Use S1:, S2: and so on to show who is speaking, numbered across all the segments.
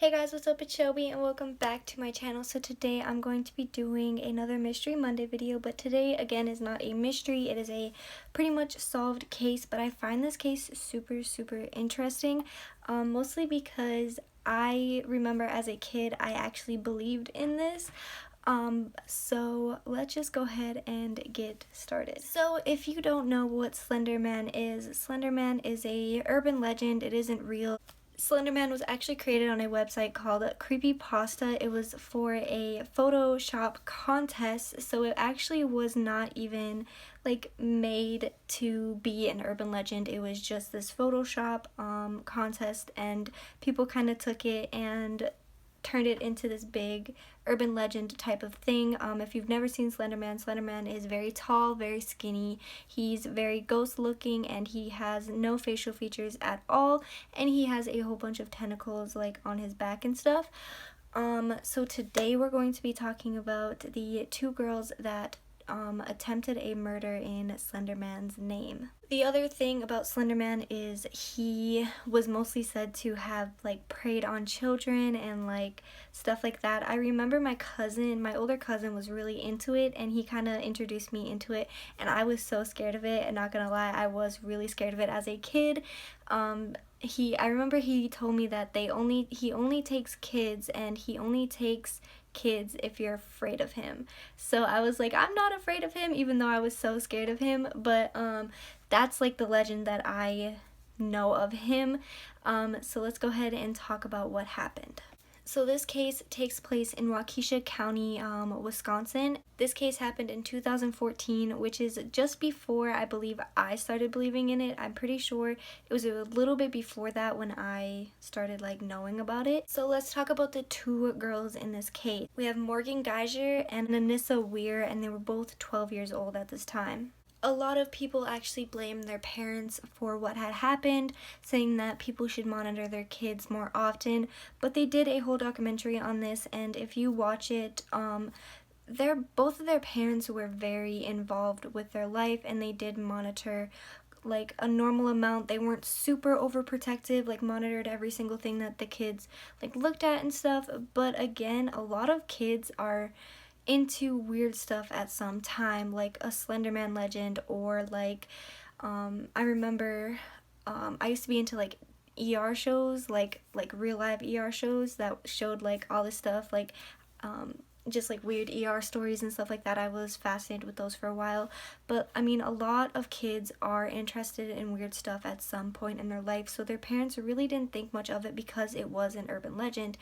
S1: Hey guys, what's up? It's Shelby and welcome back to my channel. So today I'm going to be doing another Mystery Monday video, but today again is not a mystery. It is a pretty much solved case, but I find this case super interesting, mostly because I remember as a kid I actually believed in this. So let's just go ahead and get started. So if you don't know what Slenderman is a urban legend. It isn't real. Slenderman was actually created on a website called Creepypasta. It was for a Photoshop contest, so it actually was not even like made to be an urban legend. It was just this Photoshop contest, and people kind of took it and turned it into this big urban legend type of thing. If you've never seen Slenderman, Slenderman is very tall, very skinny. He's very ghost looking and he has no facial features at all, and he has a whole bunch of tentacles like on his back and stuff. So today we're going to be talking about the two girls that attempted a murder in Slenderman's name. The other thing about Slenderman is he was mostly said to have like preyed on children and like stuff like that. I remember my older cousin was really into it, and he kind of introduced me into it, and I was so scared of it, and not gonna lie, I was really scared of it as a kid. I remember he told me that he only takes kids, and he only takes kids if you're afraid of him. So I was like, I'm not afraid of him, even though I was so scared of him. But that's like the legend that I know of him. So let's go ahead and talk about what happened. So this case takes place in Waukesha County, Wisconsin. This case happened in 2014, which is just before I believe I started believing in it. I'm pretty sure it was a little bit before that when I started like knowing about it. So let's talk about the two girls in this case. We have Morgan Geiger and Anissa Weir, and they were both 12 years old at this time. A lot of people actually blame their parents for what had happened, saying that people should monitor their kids more often, but they did a whole documentary on this, and if you watch it, both of their parents were very involved with their life, and they did monitor like a normal amount. They weren't super overprotective, like monitored every single thing that the kids like looked at and stuff, but again, a lot of kids are into weird stuff at some time, like a Slenderman legend, or like I remember I used to be into like ER shows, like real life ER shows that showed like all this stuff, like just like weird ER stories and stuff like that. I was fascinated with those for a while. But I mean, a lot of kids are interested in weird stuff at some point in their life, so their parents really didn't think much of it because it was an urban legend.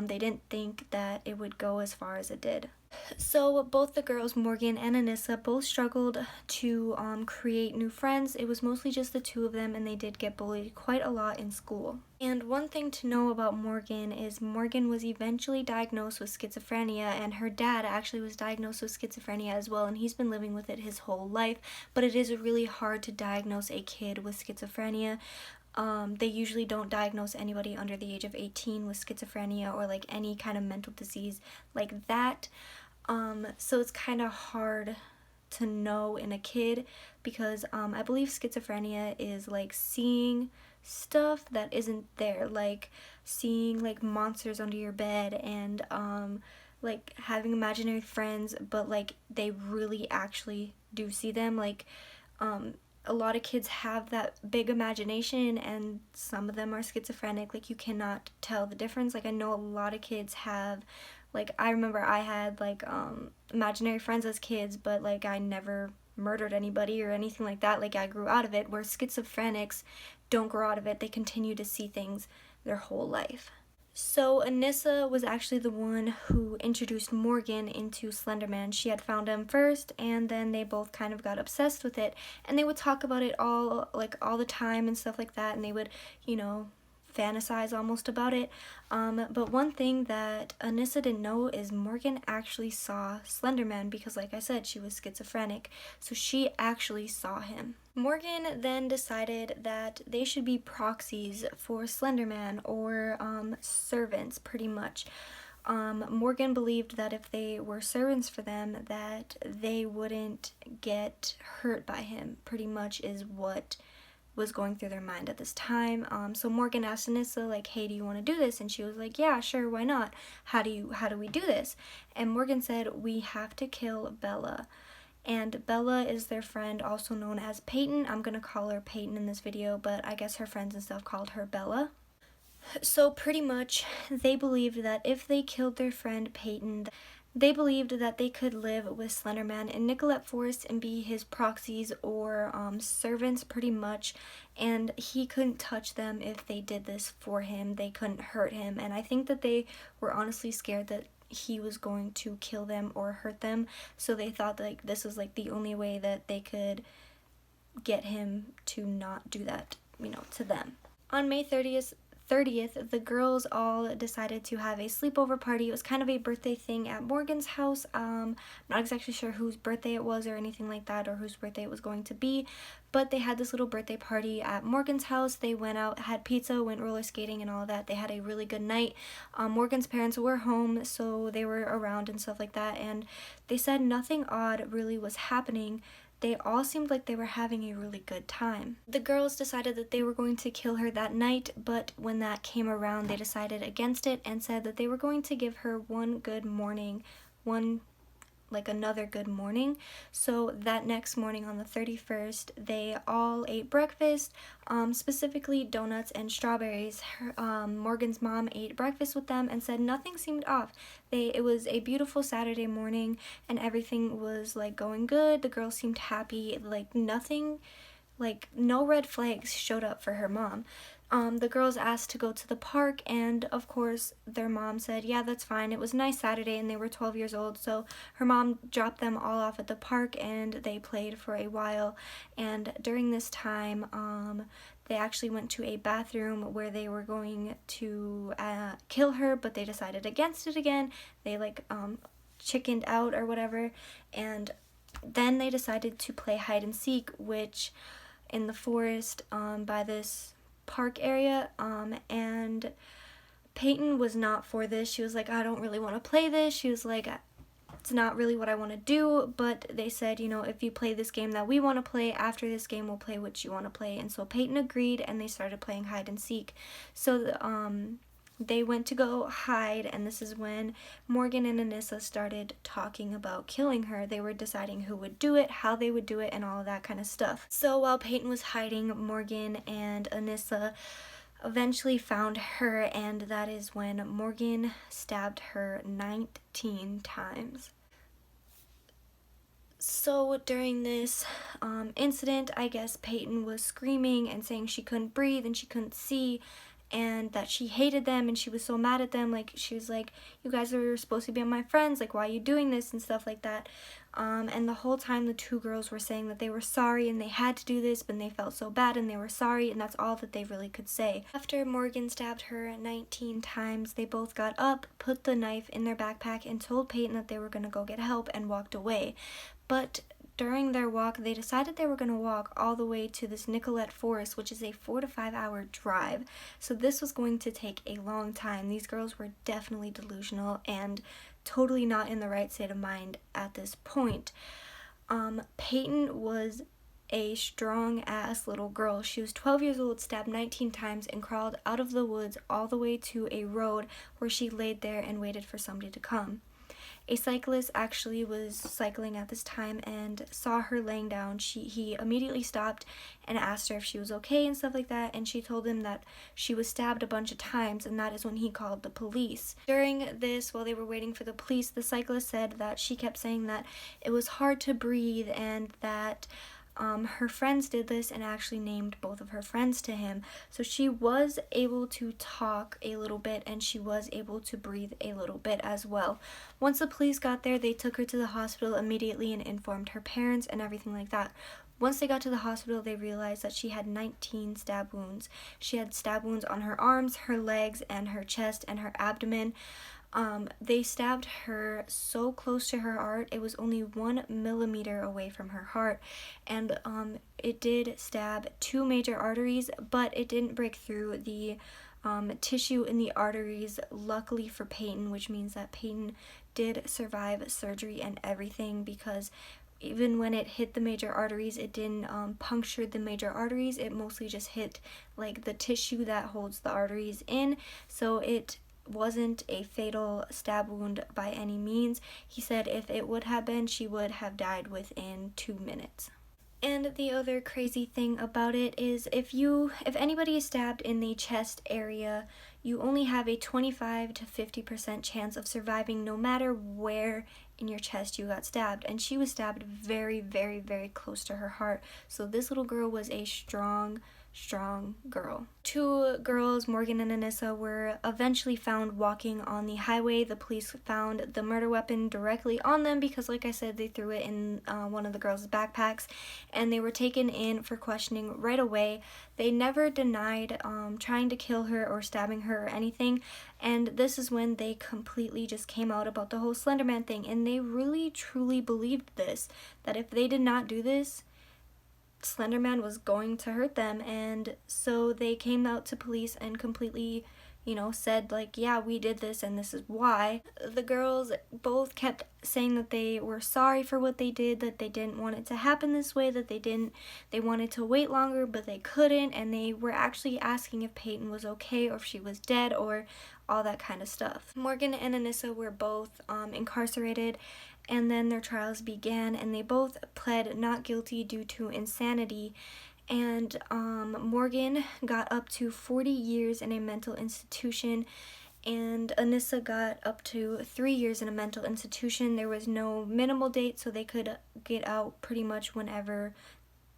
S1: They didn't think that it would go as far as it did. So both the girls, Morgan and Anissa, both struggled to create new friends. It was mostly just the two of them, and they did get bullied quite a lot in school. And one thing to know about Morgan is Morgan was eventually diagnosed with schizophrenia, and her dad actually was diagnosed with schizophrenia as well, and he's been living with it his whole life. But it is really hard to diagnose a kid with schizophrenia. They usually don't diagnose anybody under the age of 18 with schizophrenia or like any kind of mental disease like that. So it's kind of hard to know in a kid because I believe schizophrenia is like seeing stuff that isn't there, like seeing like monsters under your bed, and like having imaginary friends, but like they really actually do see them. Like a lot of kids have that big imagination, and some of them are schizophrenic. Like you cannot tell the difference. Like I know a lot of kids have, like I remember I had like imaginary friends as kids, but like I never murdered anybody or anything like that. Like I grew out of it, where schizophrenics don't grow out of it. They continue to see things their whole life. So Anissa was actually the one who introduced Morgan into Slenderman. She had found him first, and then they both kind of got obsessed with it, and they would talk about it all the time and stuff like that, and they would, fantasize almost about it. But one thing that Anissa didn't know is Morgan actually saw Slenderman, because like I said, she was schizophrenic, so she actually saw him. Morgan then decided that they should be proxies for Slenderman, or servants pretty much. Morgan believed that if they were servants for them, that they wouldn't get hurt by him, pretty much is what was going through their mind at this time. So Morgan asked Anissa, like, hey, do you want to do this? And she was like, yeah, sure, why not? How do we do this? And Morgan said, we have to kill Bella. And Bella is their friend, also known as Peyton. I'm gonna call her Peyton in this video, but I guess her friends and stuff called her Bella. So pretty much they believed that if they killed their friend Peyton, they believed that they could live with Slenderman in Nicolette Forest and be his proxies or servants pretty much, and he couldn't touch them if they did this for him. They couldn't hurt him, and I think that they were honestly scared that he was going to kill them or hurt them, so they thought like this was like the only way that they could get him to not do that, you know, to them. On May 30th, the girls all decided to have a sleepover party. It was kind of a birthday thing at Morgan's house. I'm not exactly sure whose birthday it was or anything like that, or whose birthday it was going to be, but they had this little birthday party at Morgan's house. They went out, had pizza, went roller skating and all of that. They had a really good night. Morgan's parents were home, so they were around and stuff like that, and they said nothing odd really was happening. They all seemed like they were having a really good time. The girls decided that they were going to kill her that night, but when that came around, they decided against it and said that they were going to give her one good morning, another good morning. So that next morning on the 31st, they all ate breakfast, specifically donuts and strawberries. Morgan's mom ate breakfast with them and said nothing seemed off. It was a beautiful Saturday morning and everything was like going good. The girls seemed happy, like nothing, like no red flags showed up for her mom. The girls asked to go to the park, and of course their mom said, yeah, that's fine. It was a nice Saturday and they were 12 years old, so her mom dropped them all off at the park and they played for a while. And during this time, they actually went to a bathroom where they were going to kill her, but they decided against it again. They chickened out or whatever, and then they decided to play hide and seek, which in the forest by this park area, and Peyton was not for this. She was like, I don't really want to play this. She was like, it's not really what I want to do, but they said, you know, if you play this game that we want to play, after this game we'll play what you want to play. And so Peyton agreed and they started playing hide and seek. So they went to go hide, and this is when Morgan and Anissa started talking about killing her. They were deciding who would do it, how they would do it, and all of that kind of stuff. So while Peyton was hiding, Morgan and Anissa eventually found her, and that is when Morgan stabbed her 19 times. So during this incident, I guess Peyton was screaming and saying she couldn't breathe and she couldn't see, and that she hated them and she was so mad at them. Like, she was like, you guys are supposed to be my friends, like, why are you doing this and stuff like that. And the whole time the two girls were saying that they were sorry and they had to do this, but they felt so bad and they were sorry, and that's all that they really could say. After Morgan stabbed her 19 times, they both got up, put the knife in their backpack, and told Peyton that they were going to go get help and walked away. But during their walk, they decided they were going to walk all the way to this Nicolette Forest, which is a 4 to 5 hour drive. So this was going to take a long time. These girls were definitely delusional and totally not in the right state of mind at this point. Peyton was a strong-ass little girl. She was 12 years old, stabbed 19 times, and crawled out of the woods all the way to a road where she laid there and waited for somebody to come. A cyclist actually was cycling at this time and saw her laying down. He immediately stopped and asked her if she was okay and stuff like that, and she told him that she was stabbed a bunch of times, and that is when he called the police. During this, while they were waiting for the police, the cyclist said that she kept saying that it was hard to breathe and that her friends did this, and actually named both of her friends to him. So she was able to talk a little bit and she was able to breathe a little bit as well. Once the police got there, they took her to the hospital immediately and informed her parents and everything like that. Once they got to the hospital, they realized that she had 19 stab wounds. She had stab wounds on her arms, her legs, and her chest, and her abdomen. They stabbed her so close to her heart, it was only 1 millimeter away from her heart, and it did stab 2 major arteries, but it didn't break through the tissue in the arteries, luckily for Peyton, which means that Peyton did survive surgery and everything, because even when it hit the major arteries, it didn't puncture the major arteries. It mostly just hit like the tissue that holds the arteries in, so it wasn't a fatal stab wound by any means. He said if it would have been, she would have died within 2 minutes. And the other crazy thing about it is if anybody is stabbed in the chest area, you only have a 25 to 50% chance of surviving no matter where in your chest you got stabbed. And she was stabbed very, very, very close to her heart. So this little girl was a strong girl. 2 girls, Morgan and Anissa, were eventually found walking on the highway. The police found the murder weapon directly on them because, like I said, they threw it in one of the girls' backpacks, and they were taken in for questioning right away. They never denied trying to kill her or stabbing her or anything, and this is when they completely just came out about the whole Slenderman thing, and they really truly believed this, that if they did not do this, Slenderman was going to hurt them. And so they came out to police and completely, said like, yeah, we did this and this is why. The girls both kept saying that they were sorry for what they did, that they didn't want it to happen this way, that they wanted to wait longer but they couldn't, and they were actually asking if Peyton was okay or if she was dead or all that kind of stuff. Morgan and Anissa were both incarcerated, and then their trials began, and they both pled not guilty due to insanity. And Morgan got up to 40 years in a mental institution, and Anissa got up to 3 years in a mental institution. There was no minimal date, so they could get out pretty much whenever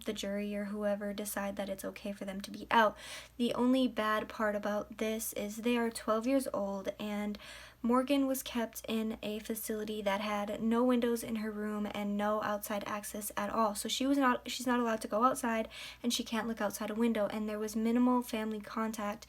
S1: the jury or whoever decide that it's okay for them to be out. The only bad part about this is they are 12 years old, and Morgan was kept in a facility that had no windows in her room and no outside access at all. So she's not allowed to go outside, and she can't look outside a window, and there was minimal family contact,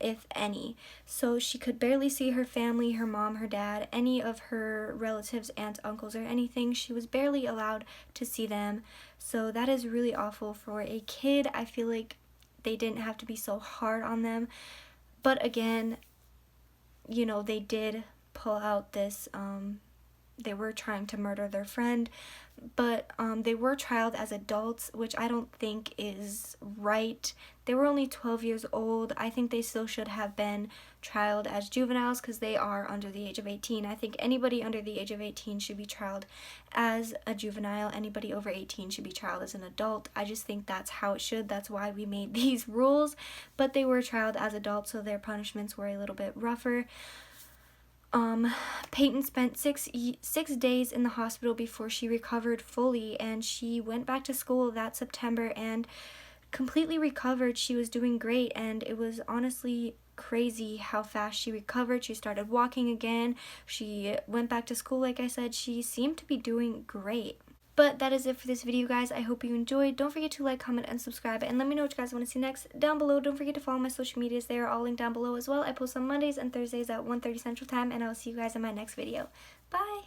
S1: if any. So she could barely see her family, her mom, her dad, any of her relatives, aunts, uncles, or anything. She was barely allowed to see them. So that is really awful for a kid. I feel like they didn't have to be so hard on them. But again, they did pull out this, they were trying to murder their friend, but they were trialed as adults, which I don't think is right. They were only 12 years old. I think they still should have been trialed as juveniles because they are under the age of 18. I think anybody under the age of 18 should be trialed as a juvenile. Anybody over 18 should be trialed as an adult. I just think that's how it should. That's why we made these rules. But they were trialed as adults, so their punishments were a little bit rougher. Peyton spent six days in the hospital before she recovered fully, and she went back to school that September and completely recovered. She was doing great, and it was honestly crazy how fast she recovered. She started walking again. She went back to school, like I said. She seemed to be doing great. But that is it for this video, guys. I hope you enjoyed. Don't forget to like, comment, and subscribe. And let me know what you guys want to see next down below. Don't forget to follow my social medias. They are all linked down below as well. I post on Mondays and Thursdays at 1:30 Central Time. And I will see you guys in my next video. Bye!